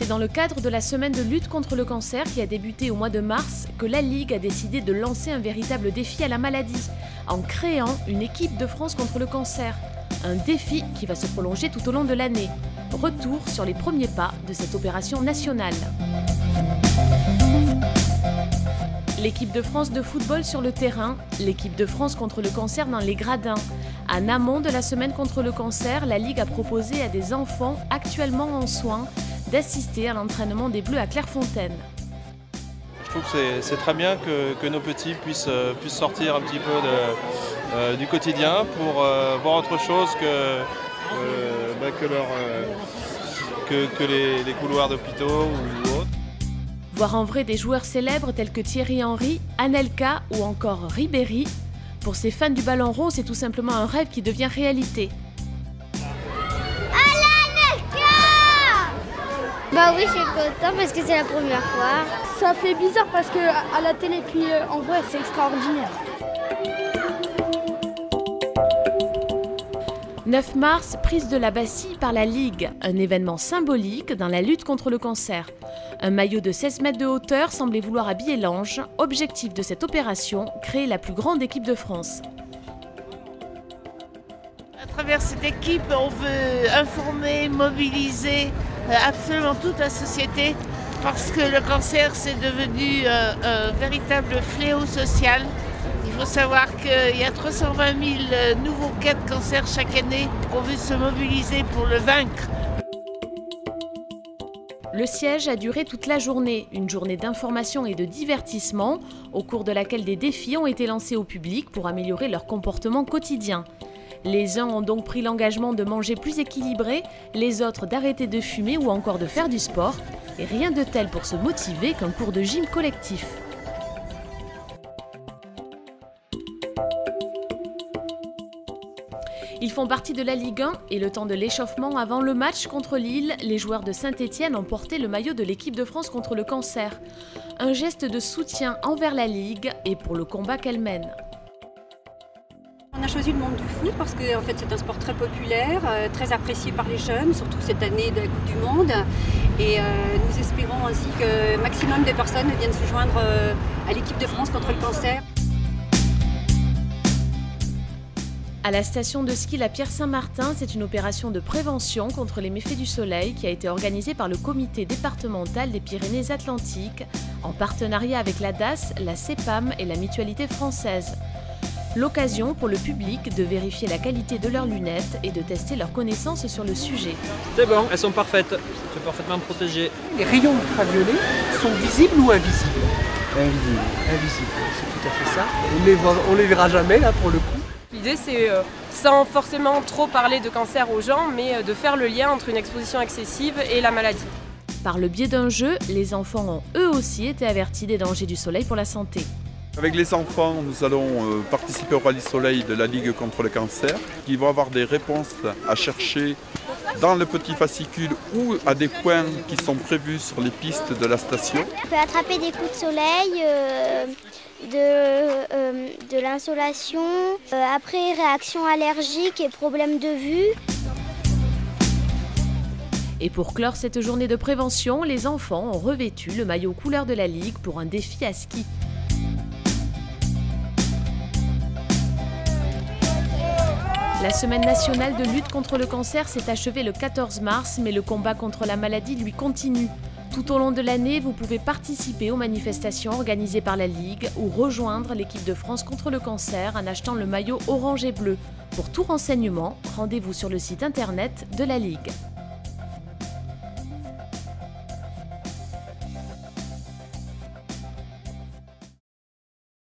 C'est dans le cadre de la semaine de lutte contre le cancer qui a débuté au mois de mars que la Ligue a décidé de lancer un véritable défi à la maladie en créant une équipe de France contre le cancer. Un défi qui va se prolonger tout au long de l'année. Retour sur les premiers pas de cette opération nationale. L'équipe de France de football sur le terrain, l'équipe de France contre le cancer dans les gradins. En amont de la semaine contre le cancer, la Ligue a proposé à des enfants actuellement en soins d'assister à l'entraînement des Bleus à Clairefontaine. Je trouve que c'est très bien que nos petits puissent sortir un petit peu du quotidien pour voir autre chose que les couloirs d'hôpitaux ou autres. Voir en vrai des joueurs célèbres tels que Thierry Henry, Anelka ou encore Ribéry. Pour ces fans du ballon rond, c'est tout simplement un rêve qui devient réalité. Bah oui, je suis contente parce que c'est la première fois. Ça fait bizarre parce que à la télé puis en vrai c'est extraordinaire. 9 mars, prise de la Bastille par la Ligue, un événement symbolique dans la lutte contre le cancer. Un maillot de 16 mètres de hauteur semblait vouloir habiller l'ange. Objectif de cette opération, créer la plus grande équipe de France. À travers cette équipe, on veut informer, mobiliser absolument toute la société parce que le cancer c'est devenu un véritable fléau social. Il faut savoir qu'il y a 320 000 nouveaux cas de cancer chaque année. On veut se mobiliser pour le vaincre. Le siège a duré toute la journée, une journée d'information et de divertissement, au cours de laquelle des défis ont été lancés au public pour améliorer leur comportement quotidien. Les uns ont donc pris l'engagement de manger plus équilibré, les autres d'arrêter de fumer ou encore de faire du sport. Et rien de tel pour se motiver qu'un cours de gym collectif. Ils font partie de la Ligue 1 et le temps de l'échauffement avant le match contre Lille, les joueurs de Saint-Étienne ont porté le maillot de l'équipe de France contre le cancer. Un geste de soutien envers la Ligue et pour le combat qu'elle mène. On a choisi le monde du foot parce que en fait, c'est un sport très populaire, très apprécié par les jeunes, surtout cette année de la Coupe du Monde. Et nous espérons ainsi que maximum de personnes viennent se joindre à l'équipe de France contre le cancer. À la station de ski La Pierre-Saint-Martin, c'est une opération de prévention contre les méfaits du soleil qui a été organisée par le comité départemental des Pyrénées-Atlantiques en partenariat avec la DAS, la CEPAM et la Mutualité française. L'occasion pour le public de vérifier la qualité de leurs lunettes et de tester leurs connaissances sur le sujet. C'est bon, elles sont parfaites, c'est parfaitement protégé. Les rayons ultraviolets sont visibles ou invisibles? Invisibles. Invisibles, c'est tout à fait ça. On les verra jamais là pour le coup. L'idée c'est, sans forcément trop parler de cancer aux gens, mais de faire le lien entre une exposition excessive et la maladie. Par le biais d'un jeu, les enfants ont eux aussi été avertis des dangers du soleil pour la santé. Avec les enfants, nous allons participer au rallye soleil de la Ligue contre le cancer. Ils vont avoir des réponses à chercher dans le petit fascicule ou à des points qui sont prévus sur les pistes de la station. On peut attraper des coups de soleil, de l'insolation, après réaction allergique et problèmes de vue. Et pour clore cette journée de prévention, les enfants ont revêtu le maillot couleur de la Ligue pour un défi à ski. La semaine nationale de lutte contre le cancer s'est achevée le 14 mars, mais le combat contre la maladie lui continue. Tout au long de l'année, vous pouvez participer aux manifestations organisées par la Ligue ou rejoindre l'équipe de France contre le cancer en achetant le maillot orange et bleu. Pour tout renseignement, rendez-vous sur le site internet de la Ligue.